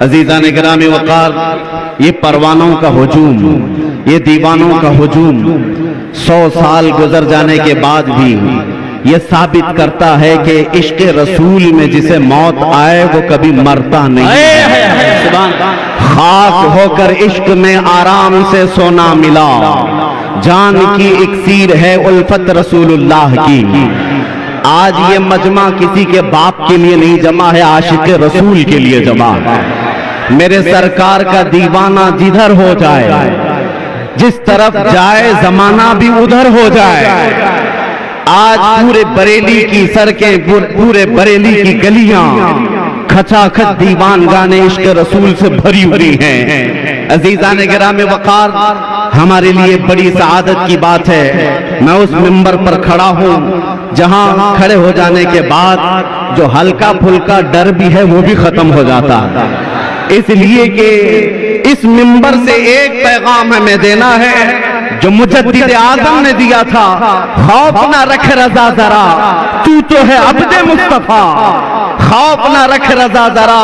عزیزان گرامی وقار، یہ پروانوں کا ہجوم، یہ دیوانوں کا ہجوم 100 سال گزر جانے کے بعد بھی یہ ثابت کرتا ہے کہ عشق رسول میں جسے موت آئے وہ کبھی مرتا نہیں۔ خاک ہو کر عشق میں آرام سے سونا ملا، جان کی اکسیر ہے الفت رسول اللہ کی۔ آج یہ مجمع کسی کے باپ کے لیے نہیں جمع ہے، عاشق رسول کے لیے جمع ہے۔ میرے سرکار کا دیوانہ جدھر ہو جائے، جس طرف جائے زمانہ بھی ادھر ہو جائے۔ آج پورے بریلی کی سڑکیں، پورے بریلی کی گلیاں کھچا کھچ دیوان گانے عشق رسول سے بھری ہوئی ہیں۔ عزیزان گرام وقار، ہمارے لیے بڑی سعادت کی بات ہے میں اس منبر پر کھڑا ہوں جہاں کھڑے ہو جانے کے بعد جو ہلکا پھلکا ڈر بھی ہے وہ بھی ختم ہو جاتا ہے، اس لیے کہ اس منبر سے ایک پیغام ہمیں دینا ہے جو مجدد اعظم نے دیا تھا، خوف نہ رکھ رضا ذرا تو ہے عبد مصطفیٰ، خوف نہ رکھ رضا ذرا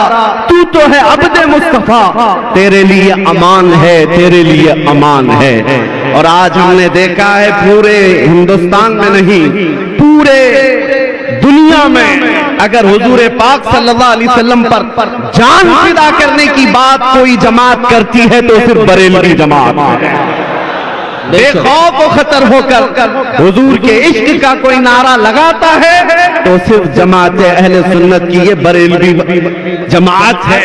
تو ہے عبد مصطفیٰ، تیرے لیے امان ہے، تیرے لیے امان ہے۔ اور آج ہم نے دیکھا ہے پورے ہندوستان میں نہیں، پورے دنیا میں اگر حضور پاک صلی اللہ علیہ وسلم پر جان فدا کرنے کی بات کوئی جماعت کرتی ہے تو صرف بریلوی جماعت ہے۔ بے خوف و خطر ہو کر حضور کے عشق کا کوئی نعرہ لگاتا ہے تو صرف جماعت اہل سنت کی یہ بریلوی جماعت ہے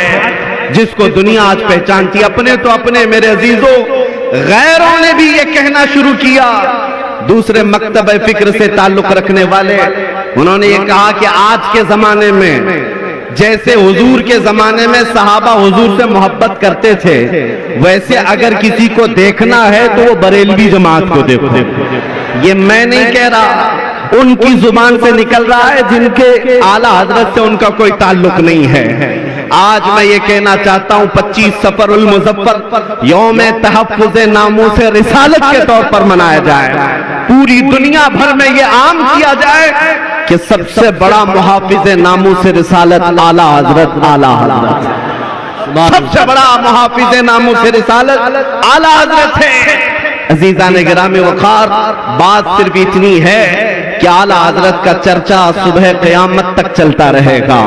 جس کو دنیا آج پہچانتی ہے۔ اپنے تو اپنے میرے عزیزوں، غیروں نے بھی یہ کہنا شروع کیا، دوسرے مکتب فکر سے تعلق رکھنے والے، انہوں نے یہ کہا کہ آج کے زمانے میں جیسے حضور کے زمانے میں صحابہ حضور سے محبت کرتے تھے، ویسے اگر کسی کو دیکھنا ہے تو وہ بریلوی جماعت کو دیکھو۔ یہ میں نہیں کہہ رہا، ان کی زبان سے نکل رہا ہے جن کے اعلیٰ حضرت سے ان کا کوئی تعلق نہیں ہے۔ آج میں یہ کہنا چاہتا ہوں 25 صفر المظفر یوم تحفظ ناموس رسالت کے طور پر منایا جائے، پوری دنیا بھر میں یہ عام کیا جائے کہ سب سے بڑا محافظ ناموس رسالت اعلیٰ حضرت، اعلیٰ حضرت، سب سے بڑا محافظ ناموس رسالت اعلیٰ حضرت ہے۔ عزیزان گرامی وقار، بات صرف اتنی ہے کہ اعلیٰ حضرت کا چرچا صبح قیامت تک چلتا رہے گا۔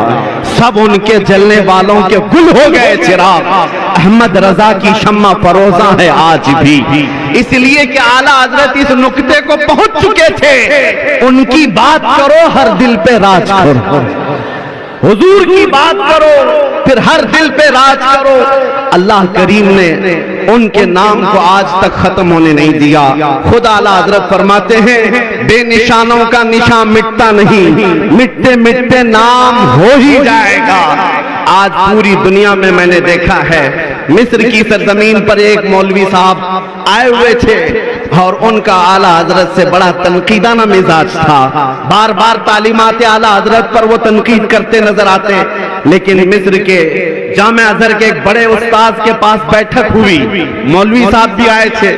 سب ان کے جلنے والوں کے گل ہو گئے چراغ، احمد رضا کی شمع فروزاں ہے آج بھی، اس لیے کہ اعلیٰ حضرت اس نقطے کو پہنچ چکے تھے، ان کی بات کرو ہر دل پہ راج کرو، حضور کی بات کرو پھر ہر دل پہ راج کرو۔ اللہ کریم نے ان کے نام کو آج تک ختم ہونے نہیں دیا۔ خود اعلیٰ حضرت فرماتے ہیں بے نشانوں کا نشان مٹتا نہیں، مٹتے مٹتے نام ہو ہی جائے گا۔ آج پوری دنیا میں میں نے دیکھا ہے، مصر کی سرزمین پر ایک مولوی صاحب آئے ہوئے تھے اور ان کا اعلیٰ حضرت سے بڑا تنقیدانہ مزاج تھا، بار بار تعلیمات اعلیٰ حضرت پر وہ تنقید کرتے نظر آتے، لیکن مصر کے جامع ازہر کے ایک بڑے استاذ کے پاس بیٹھک ہوئی، مولوی صاحب بھی آئے تھے،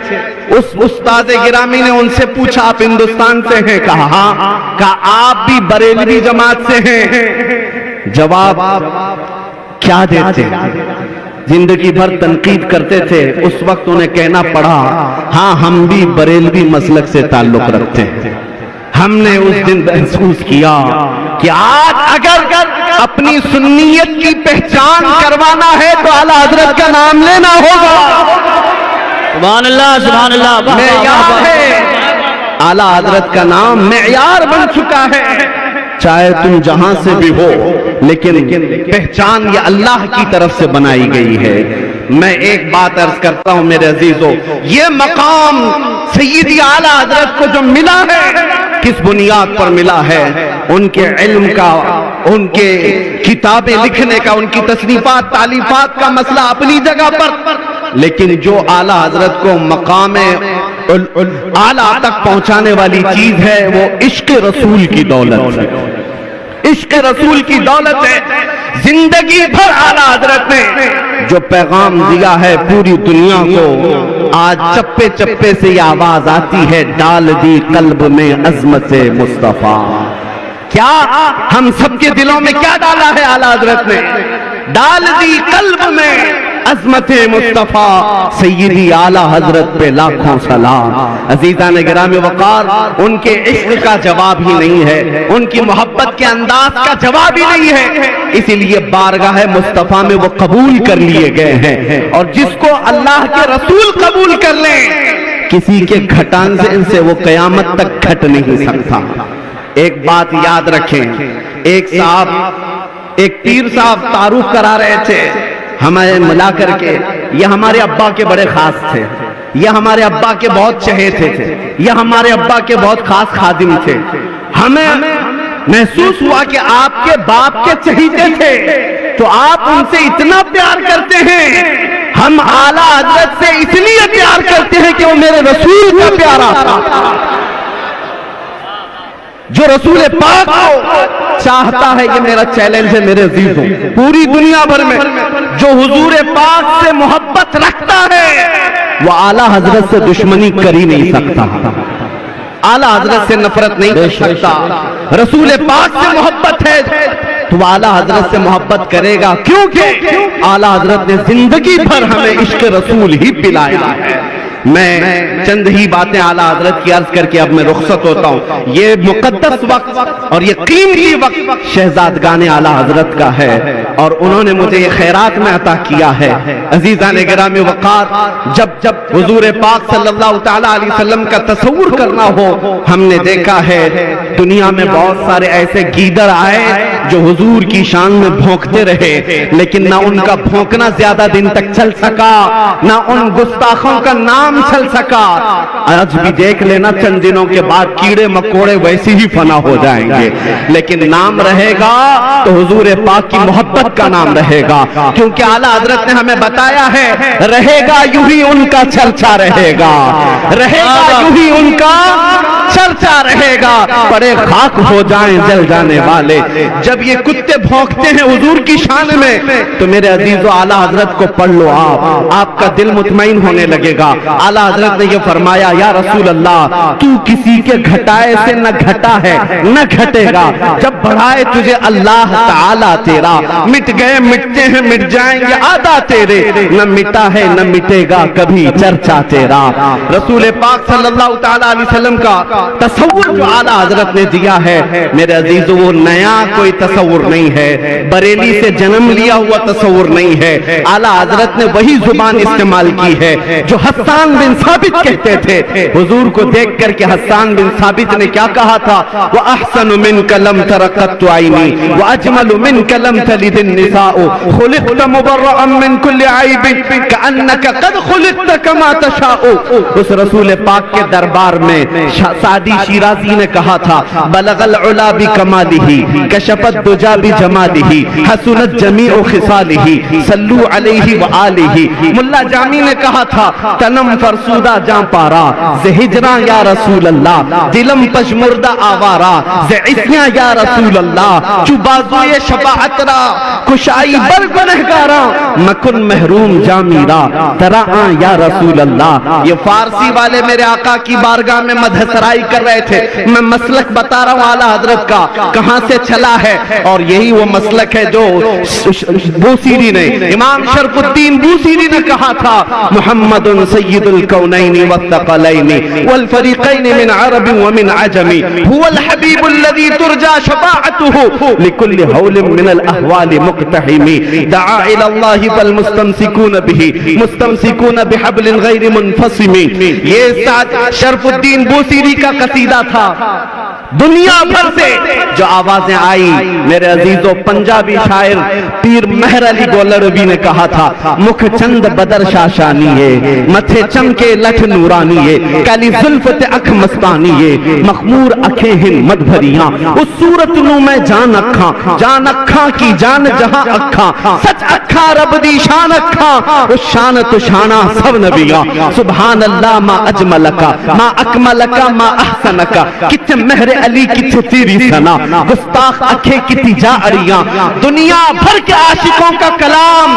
اس استاد گرامی نے ان سے پوچھا آپ ہندوستان سے ہیں؟ کہا ہاں۔ کہا آپ بھی بریلوی جماعت سے ہیں؟ جواب کیا دیتے؟ زندگی بھر تنقید کرتے تھے، اس وقت انہیں کہنا پڑا ہاں ہم بھی بریلوی مسلک سے تعلق رکھتے ہیں۔ ہم نے اس دن محسوس کیا کہ آج اگر اپنی سنیت کی پہچان کروانا ہے تو اعلیٰ حضرت کا نام لینا ہوگا۔ سبحان اللہ، سبحان اللہ، معیار ہے، اعلیٰ حضرت کا نام معیار بن چکا ہے، چاہے تم جہاں سے بھی ہو، لیکن پہچان یہ اللہ کی طرف سے بنائی گئی ہے۔ میں ایک بات عرض کرتا ہوں میرے عزیزوں، یہ مقام سیدی اعلیٰ حضرت کو جو ملا ہے کس بنیاد پر ملا ہے؟ ان کے علم کا، ان کے کتابیں لکھنے کا، ان کی تصنیفات تالیفات کا مسئلہ اپنی جگہ پر، لیکن جو اعلیٰ حضرت کو مقام اعلیٰ تک پہنچانے والی چیز ہے وہ عشق رسول کی دولت ہے، عشق رسول کی دولت ہے۔ زندگی بھر اعلیٰ حضرت نے جو پیغام دیا ہے پوری دنیا کو، آج چپے چپے سے یہ آواز آتی ہے ڈال دی قلب میں عظمت مصطفیٰ۔ کیا ہم سب کے دلوں میں کیا ڈالا ہے اعلیٰ حضرت نے؟ ڈال دی قلب میں عظمت مصطفیٰ سیدی اعلیٰ حضرت پہ لاکھوں سلام۔ عزیزان گرامی وقار، ان کے عشق کا جواب ہی نہیں ہے، ان کی محبت کے انداز کا جواب ہی نہیں ہے، اسی لیے بارگاہ مصطفیٰ میں وہ قبول کر لیے گئے ہیں، اور جس کو اللہ کے رسول قبول کر لیں کسی کے گھٹان سے ان سے وہ قیامت تک گھٹ نہیں سکتا۔ ایک بات یاد رکھیں، ایک پیر صاحب تعارف کرا رہے تھے ہمیں ملا کر کے، یہ ہمارے ابا کے بڑے خاص تھے، یہ ہمارے ابا کے بہت چہیتے تھے، یہ ہمارے ابا کے بہت خاص خادم تھے۔ ہمیں محسوس ہوا کہ آپ کے باپ کے چہیتے تھے تو آپ ان سے اتنا پیار کرتے ہیں، ہم اعلیٰ حضرت سے اس لیے پیار کرتے ہیں کہ وہ میرے رسول کا پیارا تھا، جو رسول پاک کو چاہتا ہے۔ یہ میرا چیلنج ہے میرے عزیزوں، پوری دنیا بھر میں جو حضور پاک سے محبت رکھتا ہے وہ اعلیٰ حضرت سے دشمنی کر ہی نہیں سکتا، اعلیٰ حضرت سے نفرت نہیں کر سکتا۔ رسول پاک سے محبت ہے تو وہ اعلیٰ حضرت سے محبت کرے گا، کیونکہ اعلیٰ حضرت نے زندگی بھر ہمیں عشق رسول ہی پلایا ہے۔ میں چند ہی باتیں اعلیٰ حضرت کی عرض کر کے اب میں رخصت ہوتا ہوں۔ یہ مقدس وقت اور یہ قیمتی وقت شہزادگان اعلیٰ حضرت کا ہے، اور انہوں نے مجھے یہ خیرات میں عطا کیا ہے۔ عزیزان گرامی وقار، جب حضور پاک صلی اللہ تعالیٰ علیہ وسلم کا تصور کرنا ہو، ہم نے دیکھا ہے دنیا میں بہت سارے ایسے گیدڑ آئے جو حضور کی شان میں بھونکتے رہے، لیکن نہ ان کا بھونکنا زیادہ دن تک چل سکا، نہ ان گستاخوں کا نام چل سکا۔ آج بھی دیکھ لینا چند دنوں کے بعد کیڑے مکوڑے ویسے ہی فنا ہو جائیں گے، لیکن نام رہے گا تو حضور پاک کی محبت کا نام رہے گا، کیونکہ اعلیٰ حضرت نے ہمیں بتایا ہے رہے گا یوں ہی ان کا چرچا رہے گا، رہے گا یوں ہی ان کا چرچا رہے گا، پڑے خاک ہو جائیں جل جانے والے۔ جب یہ کتے بھونکتے ہیں حضور کی شان میں تو میرے عزیزو اعلیٰ حضرت کو پڑھ لو، آپ کا دل مطمئن ہونے لگے گا۔ اعلیٰ حضرت نے یہ فرمایا، یا رسول اللہ تو کسی کے گھٹائے سے نہ گھٹا ہے نہ گھٹے گا، جب بڑھائے تجھے اللہ تعالیٰ تیرا، مٹ گئے مٹتے ہیں مٹ جائیں گے آدھا تیرے، نہ مٹا ہے نہ مٹے گا کبھی چرچا تیرا۔ رسول پاک صلی اللہ تعالیٰ علیہ وسلم کا تصور جو اعلیٰ حضرت نے دیا ہے میرے عزیزو، وہ نیا کوئی تصور نہیں ہے، بریلی سے جنم لیا ہوا تصور نہیں ہے۔ اعلیٰ حضرت نے وہی زبان استعمال کی ہے جو حسان بن ثابت کہتے تھے۔ حضور کو دیکھ کر کے حسان بن ثابت نے کیا کہا تھا؟ وَأَحْسَنُ مِنْكَ لَمْ تَرَ قَطُّ عَيْنِي وَأَجْمَلُ مِنْكَ لَمْ تَلِدِ النِّسَاءُ خُلِقْتَ مُبَرَّأً مِنْ كُلِّ عَيْبٍ كَأَنَّكَ قَدْ خُلِقْتَ كَمَا تَشَاءُ۔ اس رسول پاک کے دربار میں سعدی شیرازی نے کہا تھا، بلغ العلا بکمالہ کشف الدجا بجمالہ حسنت جمیع خصالہ صلو علیہ وآلہ۔ ملا جامی نے کہا تھا، تنم فرسودہ جان پارا زہجراں یا رسول اللہ، دلم پشمردہ آوارا زعسیاں یا رسول اللہ، چو بازوئے شفاعت را کشائی بر گنہگارا مکن محروم جامیرا تراں یا رسول اللہ۔ یہ فارسی والے میرے آقا کی بارگاہ میں مدح سرائی کر رہے تھے، میں مسلک بتا رہا ہوں اعلیٰ حضرت کا کہاں سے چلا ہے، اور یہی وہ مسلک ہے جو بوسیری نے، امام شرف الدین بوسیری نے کہا تھا، محمد سید الکونین والثقلین والفریقین من عرب ومن عجم هو الحبیب الذی ترجى شفاعته لكل حول من الاحوال مقتحم دعا الى الله فالمستمسكون به مستمسكون بحبل غیر منفصم۔ یہ ساتھ شرف الدین بوسیری کا قصیدہ تھا۔ دنیا بھر سے جو آوازیں آئی میرے عزیزو، پنجابی شاعر پیر مہر علی گولروی نے کہا تھا، مکھ چند بدر شاشانیے متھے چمکے لٹھ نورانیے کالی زلف تے اکھ مستانیے مخمور اکھیں ہن مد بھریاں اس صورت نو میں جان اکھاں کی جان جہاں اکھاں سچ اکھاں رب دی شان اکھاں اس شان تو شانہ سب نبیاں سبحان اللہ ما اجملکا ما اکملکا ما احسنکا کتے مہر علی کتے تیری سنا گستاخ اکھے کتی جا اڑیاں دنیا بھر کے عاشقوں کا کلام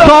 100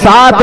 7